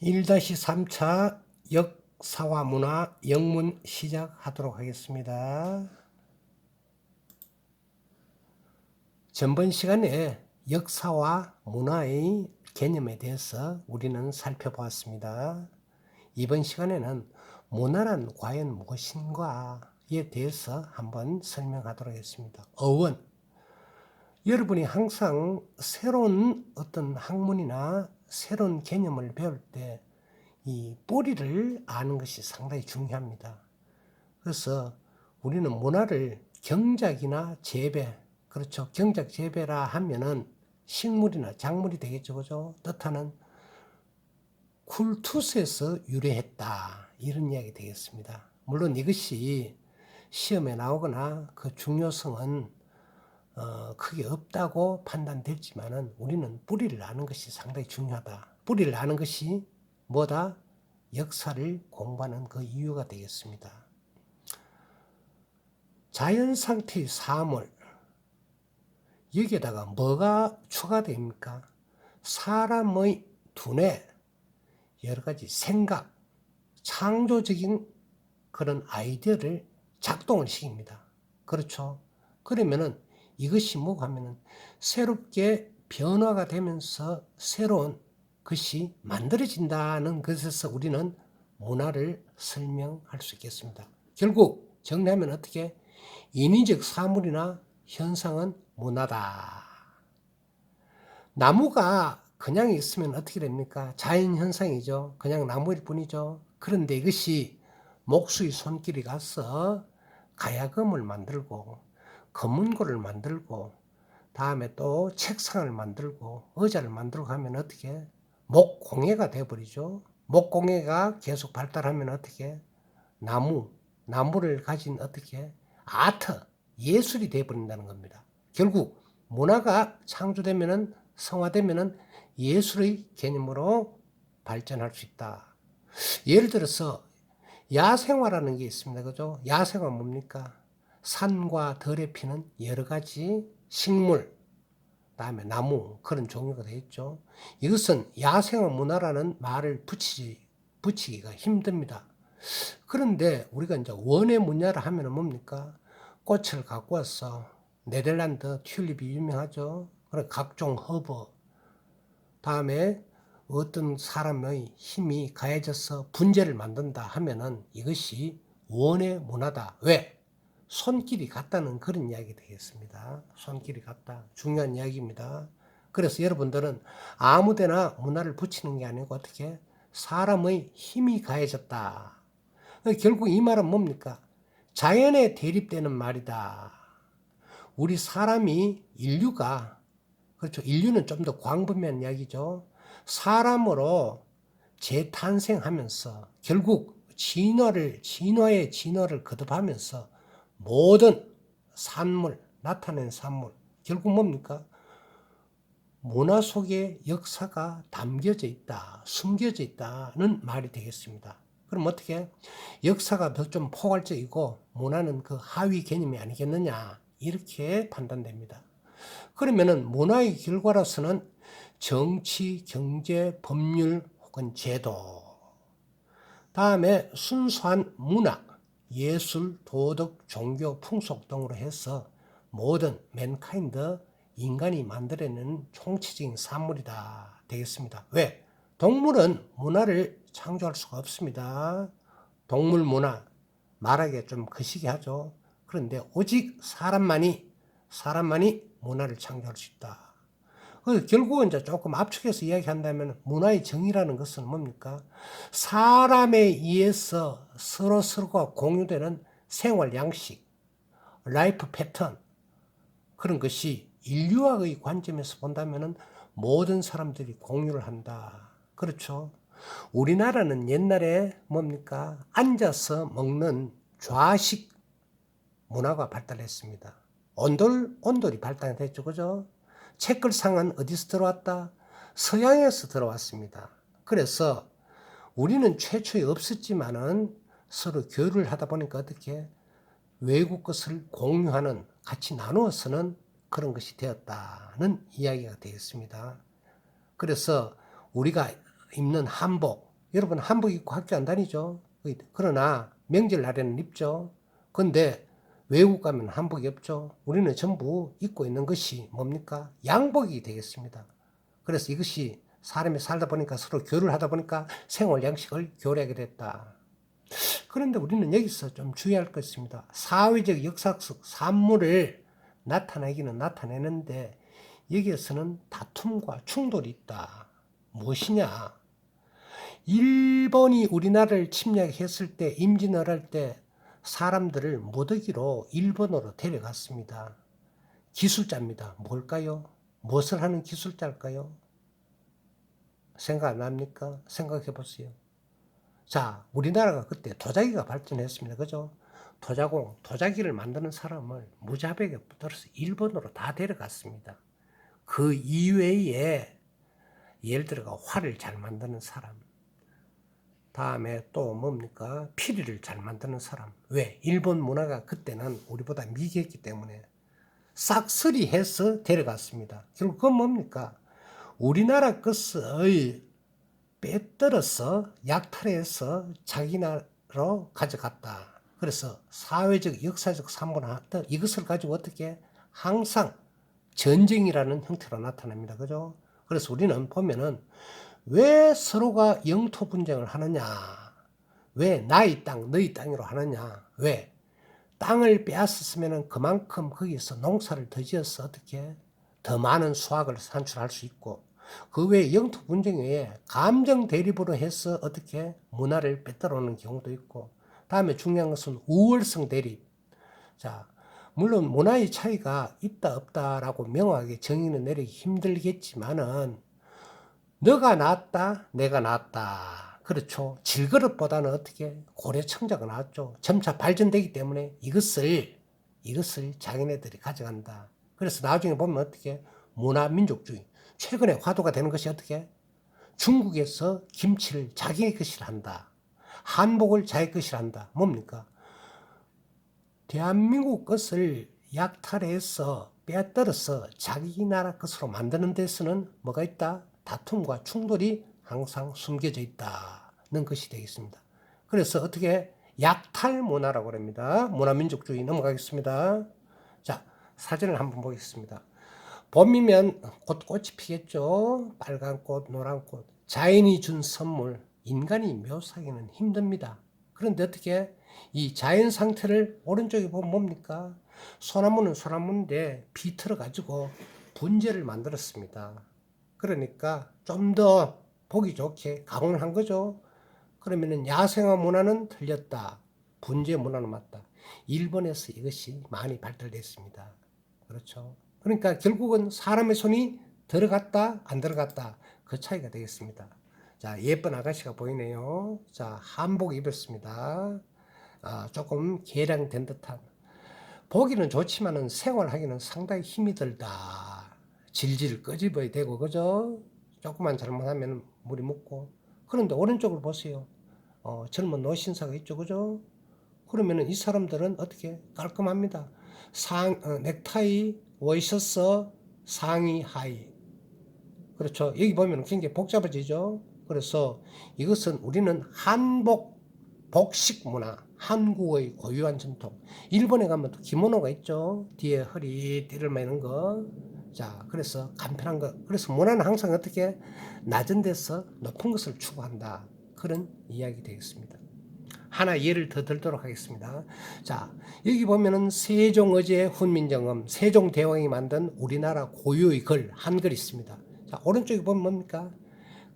1-3차 역사와 문화 영문 시작하도록 하겠습니다. 전번 시간에 역사와 문화의 개념에 대해서 우리는 살펴보았습니다. 이번 시간에는 문화란 과연 무엇인가에 대해서 한번 설명하도록 하겠습니다. 어원. 여러분이 항상 새로운 어떤 학문이나 새로운 개념을 배울 때 이 뿌리를 아는 것이 상당히 중요합니다. 그래서 우리는 문화를 경작이나 재배, 그렇죠. 경작 재배라 하면은 식물이나 작물이 되겠죠. 그죠? 뜻하는 쿨투스에서 유래했다. 이런 이야기 되겠습니다. 물론 이것이 시험에 나오거나 그 중요성은 크게 없다고 판단되지만은 우리는 뿌리를 아는 것이 상당히 중요하다. 뿌리를 아는 것이 뭐다? 역사를 공부하는 그 이유가 되겠습니다. 자연 상태의 사물, 여기에다가 뭐가 추가됩니까? 사람의 두뇌, 여러 가지 생각, 창조적인 그런 아이디어를 작동을 시킵니다. 그렇죠? 그러면은 이것이 뭐가 하면은 새롭게 변화가 되면서 새로운 것이 만들어진다는 것에서 우리는 문화를 설명할 수 있겠습니다. 결국 정리하면 어떻게? 인위적 사물이나 현상은 문화다. 나무가 그냥 있으면 어떻게 됩니까? 자연현상이죠. 그냥 나무일 뿐이죠. 그런데 이것이 목수의 손길이 가서 가야금을 만들고 검은고를 만들고 다음에 또 책상을 만들고 의자를 만들고 하면 어떻게? 목공예가 되어버리죠. 목공예가 계속 발달하면 어떻게? 나무를 가진 어떻게? 아트, 예술이 되어버린다는 겁니다. 결국 문화가 창조되면은 성화되면은 예술의 개념으로 발전할 수 있다. 예를 들어서 야생화라는 게 있습니다. 그죠? 야생화 뭡니까? 산과 들에 피는 여러 가지 식물, 그다음에 나무 그런 종류가 되어 있죠. 이것은 야생화 문화라는 말을 붙이기가 힘듭니다. 그런데 우리가 이제 원예 문화를 하면 뭡니까? 꽃을 갖고 와서 네덜란드 튤립이 유명하죠. 그리고 각종 허브, 다음에 어떤 사람의 힘이 가해져서 분재를 만든다 하면은 이것이 원예 문화다. 왜? 손길이 같다는 그런 이야기 되겠습니다. 손길이 같다. 중요한 이야기입니다. 그래서 여러분들은 아무데나 문화를 붙이는 게 아니고 어떻게? 사람의 힘이 가해졌다. 결국 이 말은 뭡니까? 자연에 대립되는 말이다. 우리 사람이 인류가, 그렇죠. 인류는 좀 더 광범위한 이야기죠. 사람으로 재탄생하면서 결국 진화의 진화를 거듭하면서 모든 산물, 나타낸 산물, 결국 뭡니까? 문화 속에 역사가 담겨져 있다, 숨겨져 있다는 말이 되겠습니다. 그럼 어떻게? 역사가 더 좀 포괄적이고 문화는 그 하위 개념이 아니겠느냐, 이렇게 판단됩니다. 그러면은 문화의 결과로서는 정치, 경제, 법률 혹은 제도, 다음에 순수한 문화, 예술, 도덕, 종교, 풍속 등으로 해서 모든 맨카인드, 인간이 만들어내는 총체적인 산물이다 되겠습니다. 왜? 동물은 문화를 창조할 수가 없습니다. 동물 문화, 말하기가 좀 거시기 하죠. 그런데 오직 사람만이 문화를 창조할 수 있다. 결국은 이제 조금 압축해서 이야기한다면 문화의 정의라는 것은 뭡니까? 사람에 의해서 서로가 공유되는 생활 양식, 라이프 패턴, 그런 것이 인류학의 관점에서 본다면 모든 사람들이 공유를 한다. 그렇죠? 우리나라는 옛날에 뭡니까? 앉아서 먹는 좌식 문화가 발달했습니다. 온돌이 발달했죠. 그죠? 책글상은 어디서 들어왔다? 서양에서 들어왔습니다. 그래서 우리는 최초에 없었지만은 서로 교류를 하다 보니까 어떻게 외국 것을 공유하는, 같이 나누어 쓰는 그런 것이 되었다는 이야기가 되겠습니다. 그래서 우리가 입는 한복, 여러분 한복 입고 학교 안 다니죠? 그러나 명절날에는 입죠. 근데 외국 가면 한복이 없죠. 우리는 전부 입고 있는 것이 뭡니까? 양복이 되겠습니다. 그래서 이것이 사람이 살다 보니까 서로 교류를 하다 보니까 생활 양식을 교류하게 됐다. 그런데 우리는 여기서 좀 주의할 것이 있습니다. 사회적 역사적 산물을 나타내기는 나타내는데 여기에서는 다툼과 충돌이 있다. 무엇이냐? 일본이 우리나라를 침략했을 때, 임진을 할 때 사람들을 무더기로 일본으로 데려갔습니다. 기술자입니다. 뭘까요? 무엇을 하는 기술자일까요? 생각 안 납니까? 생각해 보세요. 자, 우리나라가 그때 도자기가 발전했습니다. 그죠? 도자기를 만드는 사람을 무자백에 붙들어서 일본으로 다 데려갔습니다. 그 이외에 예를 들어 활을 잘 만드는 사람, 다음에 또 뭡니까? 피리를 잘 만드는 사람. 왜? 일본 문화가 그때는 우리보다 미개했기 때문에 싹쓸이해서 데려갔습니다. 결국 그건 뭡니까? 우리나라 것을 빼떨어서 약탈해서 자기 나라로 가져갔다. 그래서 사회적, 역사적 산문화 이것을 가지고 어떻게 항상 전쟁이라는 형태로 나타납니다. 그죠? 그래서 우리는 보면은 왜 서로가 영토 분쟁을 하느냐? 왜 나의 땅, 너의 땅으로 하느냐? 왜? 땅을 빼앗았으면 그만큼 거기서 농사를 더 지어서 어떻게 더 많은 수확을 산출할 수 있고 그 외에 영토 분쟁 외에 감정 대립으로 해서 어떻게 문화를 빼앗아오는 경우도 있고 다음에 중요한 것은 우월성 대립. 자, 물론 문화의 차이가 있다 없다라고 명확하게 정의는 내리기 힘들겠지만은 너가 낫다, 내가 낫다. 그렇죠. 질그릇보다는 어떻게 고려청자가 낫죠. 점차 발전되기 때문에 이것을 자기네들이 가져간다. 그래서 나중에 보면 어떻게 문화민족주의. 최근에 화두가 되는 것이 어떻게 중국에서 김치를 자기 것이라 한다. 한복을 자기 것이라 한다. 뭡니까? 대한민국 것을 약탈해서 빼앗들어서 자기 나라 것으로 만드는 데서는 뭐가 있다? 다툼과 충돌이 항상 숨겨져 있다는 것이 되겠습니다. 그래서 어떻게 약탈 문화라고 합니다. 문화민족주의 넘어가겠습니다. 자, 사진을 한번 보겠습니다. 봄이면 곧 꽃이 피겠죠. 빨간 꽃, 노란 꽃. 자연이 준 선물, 인간이 묘사하기는 힘듭니다. 그런데 어떻게 이 자연 상태를 오른쪽에 보면 뭡니까? 소나무는 소나무인데 비틀어 가지고 분재를 만들었습니다. 그러니까 좀 더 보기 좋게 가공을 한 거죠. 그러면은 야생화 문화는 틀렸다. 분재 문화는 맞다. 일본에서 이것이 많이 발달됐습니다. 그렇죠. 그러니까 결국은 사람의 손이 들어갔다 안 들어갔다 그 차이가 되겠습니다. 자, 예쁜 아가씨가 보이네요. 자, 한복 입었습니다. 조금 개량된 듯한. 보기는 좋지만은 생활하기는 상당히 힘이 들다. 질질 끄집어야 되고, 그죠? 조금만 잘못하면 물이 묻고. 그런데 오른쪽을 보세요. 젊은 노신사가 있죠, 그죠? 그러면은 이 사람들은 어떻게 깔끔합니다. 넥타이, 워이셔츠, 상의, 하의. 그렇죠. 여기 보면 굉장히 복잡해지죠. 그래서 이것은 우리는 한복, 복식 문화, 한국의 고유한 전통. 일본에 가면 또 기모노가 있죠. 뒤에 허리 띠를 매는 거. 자, 그래서 간편한 거. 그래서 문화는 항상 어떻게 낮은 데서 높은 것을 추구한다. 그런 이야기 되겠습니다. 하나 예를 더 들도록 하겠습니다. 자, 여기 보면은 세종어제 훈민정음, 세종대왕이 만든 우리나라 고유의 글, 한글이 있습니다. 자, 오른쪽에 보면 뭡니까?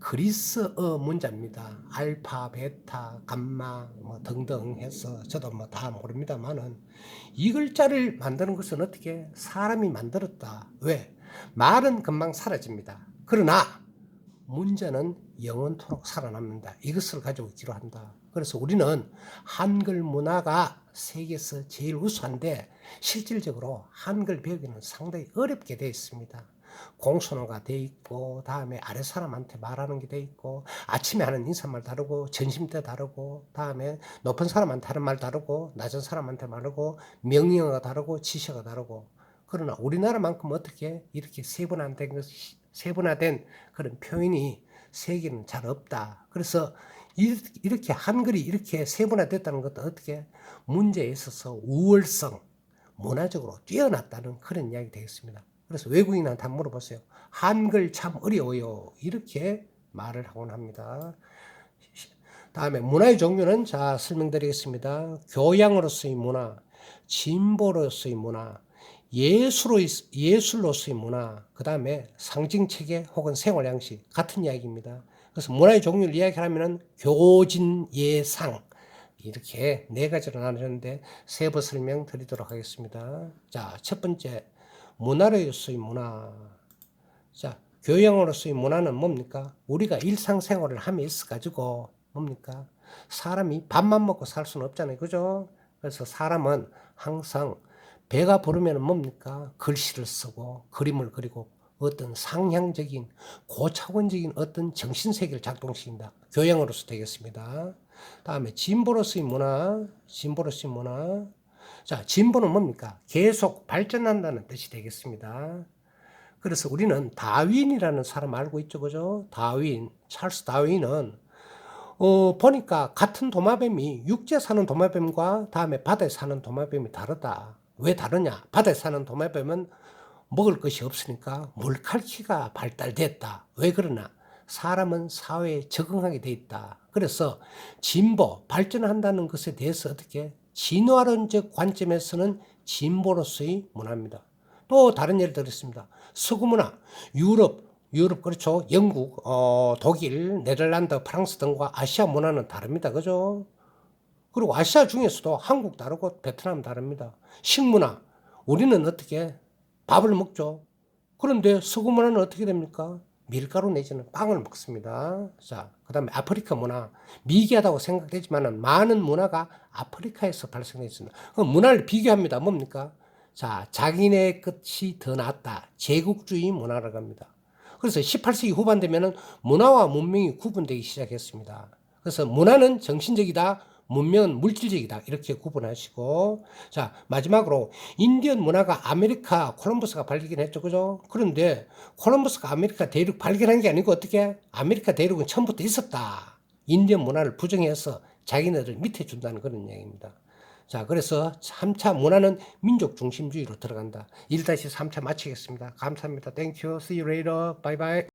그리스어 문자입니다. 알파, 베타, 감마 뭐 등등 해서 저도 뭐 다 모릅니다만은 이 글자를 만드는 것은 어떻게 사람이 만들었다. 왜? 말은 금방 사라집니다. 그러나 문제는 영원토록 살아납니다. 이것을 가지고 기록한다. 그래서 우리는 한글 문화가 세계에서 제일 우수한데 실질적으로 한글 배우기는 상당히 어렵게 되어 있습니다. 공손어가 돼 있고 다음에 아래 사람한테 말하는 게 돼 있고 아침에 하는 인사말 다르고 점심 때 다르고 다음에 높은 사람한테 하는 말 다르고 낮은 사람한테 말하고 명령어가 다르고 지시가 다르고 그러나 우리나라만큼 어떻게 이렇게 세분화된 그런 표현이 세계는 잘 없다. 그래서 이렇게 한글이 이렇게 세분화됐다는 것도 어떻게 문제에 있어서 우월성, 문화적으로 뛰어났다는 그런 이야기 되겠습니다. 그래서 외국인한테 한번 물어보세요. 한글 참 어려워요. 이렇게 말을 하곤 합니다. 다음에 문화의 종류는 자 설명드리겠습니다. 교양으로서의 문화, 진보로서의 문화, 예술로서의 문화, 그 다음에 상징체계 혹은 생활 양식 같은 이야기입니다. 그래서 문화의 종류를 이야기하면 교진, 예상 이렇게 네 가지로 나누는데 세부 설명 드리도록 하겠습니다. 자, 첫 번째 문화로서의 문화. 자, 교양으로서의 문화는 뭡니까? 우리가 일상생활을 함에 있어 가지고 뭡니까? 사람이 밥만 먹고 살 수는 없잖아요. 그죠? 그래서 사람은 항상 배가 부르면 뭡니까? 글씨를 쓰고 그림을 그리고 어떤 상향적인 고차원적인 어떤 정신세계를 작동시킨다. 교양으로서 되겠습니다. 다음에 진보로서의 문화, 진보로서의 문화. 자, 진보는 뭡니까? 계속 발전한다는 뜻이 되겠습니다. 그래서 우리는 다윈이라는 사람 알고 있죠, 그죠? 다윈, 찰스 다윈은 보니까 같은 도마뱀이 육지에 사는 도마뱀과 다음에 바다에 사는 도마뱀이 다르다. 왜 다르냐? 바다에 사는 도마뱀은 먹을 것이 없으니까 물칼퀴가 발달됐다. 왜 그러나? 사람은 사회에 적응하게 돼 있다. 그래서 진보, 발전한다는 것에 대해서 어떻게 진화론적 관점에서는 진보로서의 문화입니다. 또 다른 예를 들었습니다. 서구 문화, 유럽 그렇죠. 영국, 독일, 네덜란드, 프랑스 등과 아시아 문화는 다릅니다. 그죠? 그리고 아시아 중에서도 한국 다르고 베트남 다릅니다. 식문화, 우리는 어떻게 밥을 먹죠. 그런데 서구 문화는 어떻게 됩니까? 밀가루 내지는 빵을 먹습니다. 자, 그 다음에 아프리카 문화. 미개하다고 생각되지만 많은 문화가 아프리카에서 발생되어 있습니다. 그럼 문화를 비교합니다. 뭡니까? 자, 자기네 것이 더 낫다. 제국주의 문화라고 합니다. 그래서 18세기 후반 되면은 문화와 문명이 구분되기 시작했습니다. 그래서 문화는 정신적이다. 문명은 물질적이다. 이렇게 구분하시고. 자, 마지막으로 인디언 문화가 아메리카 콜럼버스가 발견했죠. 그죠? 그런데 콜럼버스가 아메리카 대륙 발견한 게 아니고 어떻게? 아메리카 대륙은 처음부터 있었다. 인디언 문화를 부정해서 자기네들 밑에 준다는 그런 이야기입니다. 자, 그래서 3차 문화는 민족 중심주의로 들어간다. 1-3차 마치겠습니다. 감사합니다. Thank you. See you later. Bye bye.